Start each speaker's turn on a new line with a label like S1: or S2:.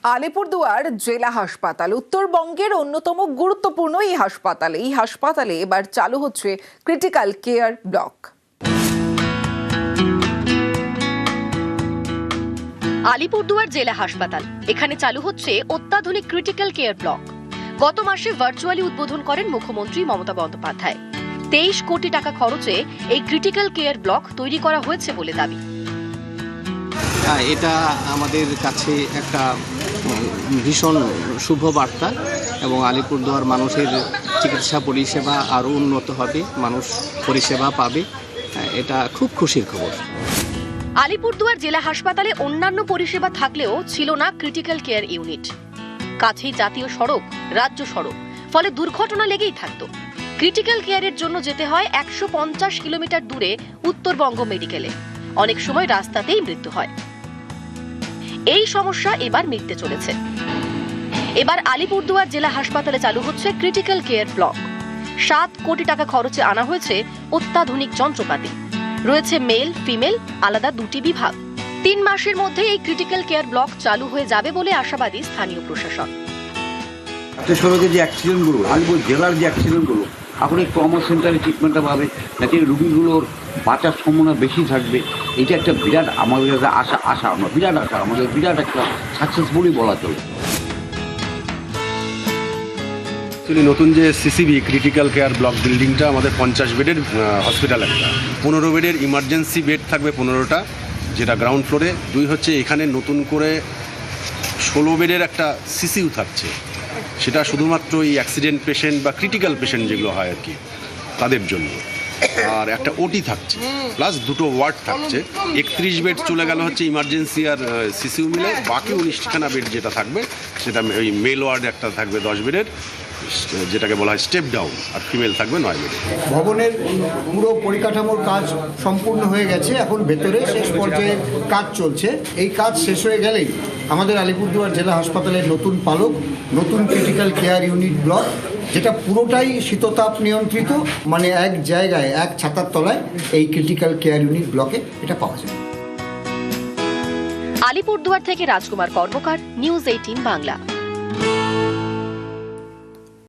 S1: আলিপুরদুয়ার জেলা হাসপাতাল উত্তরবঙ্গের অন্যতম গুরুত্বপূর্ণ এই হাসপাতালে এবার চালু হচ্ছে ক্রিটিক্যাল কেয়ার ব্লক।
S2: আলিপুরদুয়ার জেলা হাসপাতাল এখানে চালু হচ্ছে অত্যাধুনিক ক্রিটিক্যাল কেয়ার ব্লক। গত মাসে ভার্চুয়ালি উদ্বোধন করেন মুখ্যমন্ত্রী মমতা বন্দ্যোপাধ্যায়। 23 কোটি টাকা খরচে এই ক্রিটিক্যাল কেয়ার ব্লক তৈরি করা হয়েছে বলে দাবি।
S3: এটা আমাদের কাছে একটা ভীষণ শুভ বার্তা এবং আলিপুরদুয়ার মানুষের চিকিৎসা পরিষেবা আরও উন্নত হবে, মানুষ পরিষেবা পাবে, এটা খুব খুশির খবর।
S2: আলিপুরদুয়ার জেলা হাসপাতালে অন্যান্য পরিষেবা থাকলেও ছিল না ক্রিটিক্যাল কেয়ার ইউনিট। কাছেই জাতীয় সড়ক, রাজ্য সড়ক, ফলে দুর্ঘটনা লেগেই থাকতো। ক্রিটিক্যাল কেয়ারের জন্য যেতে হয় 150 কিলোমিটার দূরে উত্তরবঙ্গ মেডিকেলে। অনেক সময় রাস্তাতেই মৃত্যু হয়। এই সমস্যা এবার মিটতে চলেছে। এবার আলিপুরদুয়ার জেলা হাসপাতালে চালু হচ্ছে ক্রিটিক্যাল কেয়ার ব্লক। 7 কোটি টাকা খরচে আনা হয়েছে অত্যাধুনিক যন্ত্রপাতি। রয়েছে মেল ফিমেল আলাদা 2টি বিভাগ। 3 মাসের মধ্যে এই ক্রিটিক্যাল কেয়ার ব্লক চালু হয়ে যাবে বলে আশাবাদী স্থানীয় প্রশাসন।
S4: সড়কের যে অ্যাক্সিডেন্টগুলো, আলিপুর জেলার যে অ্যাক্সিডেন্টগুলো, এখন এই ট্রমা সেন্টারে ট্রিটমেন্টটা পাবে, যাতে রুগীগুলোর বাঁচার সম্ভাবনা বেশি থাকবে। এটা একটা বিরাট আমাদের আশা আমরা বিরাট আশা, আমাদের বিরাট একটা সাকসেসফুলি বলা চলে।
S5: নতুন যে সিসিবি ক্রিটিক্যাল কেয়ার ব্লক বিল্ডিংটা আমাদের 50 বেডের হসপিটাল, একটা 15 বেডের ইমার্জেন্সি বেড থাকবে 15টা, যেটা গ্রাউন্ড ফ্লোরে। 2 হচ্ছে এখানে নতুন করে 16 বেডের একটা সিসিউ থাকছে, সেটা শুধুমাত্র এই অ্যাক্সিডেন্ট পেশেন্ট বা ক্রিটিক্যাল পেশেন্ট যেগুলো হয় আর কি তাদের জন্য। আর একটা ওটি থাকছে, প্লাস 2টো ওয়ার্ড থাকছে। 31 বেড চলে গেল হচ্ছে ইমার্জেন্সি আর সিসিউ মিলে। বাকি 19খানা বেড যেটা থাকবে সেটা ওই মেল ওয়ার্ড একটা থাকবে 10 বেডের, যেটাকে বলা হয় স্টেপ ডাউন, আর ফিমেল থাকবে 9 বেডের।
S6: ভবনের পুরো পরিকাঠামোর কাজ সম্পূর্ণ হয়ে গেছে, এখন ভেতরে শেষ পর্যায়ে কাজ চলছে। এই কাজ শেষ হয়ে গেলেই আমাদের আলিপুরদুয়ার জেলা হাসপাতালের নতুন পালক, নতুন ক্রিটিক্যাল কেয়ার ইউনিট ব্লক, যেটা পুরোটাই শীততাপ নিয়ন্ত্রিত, মানে এক জায়গায় এক ছাতার তলায় এই ক্রিটিক্যাল কেয়ার ইউনিট ব্লকে এটা পাওয়া যায়।
S2: আলিপুরদুয়ার থেকে রাজকুমার কর্মকার, নিউজ 18 বাংলা।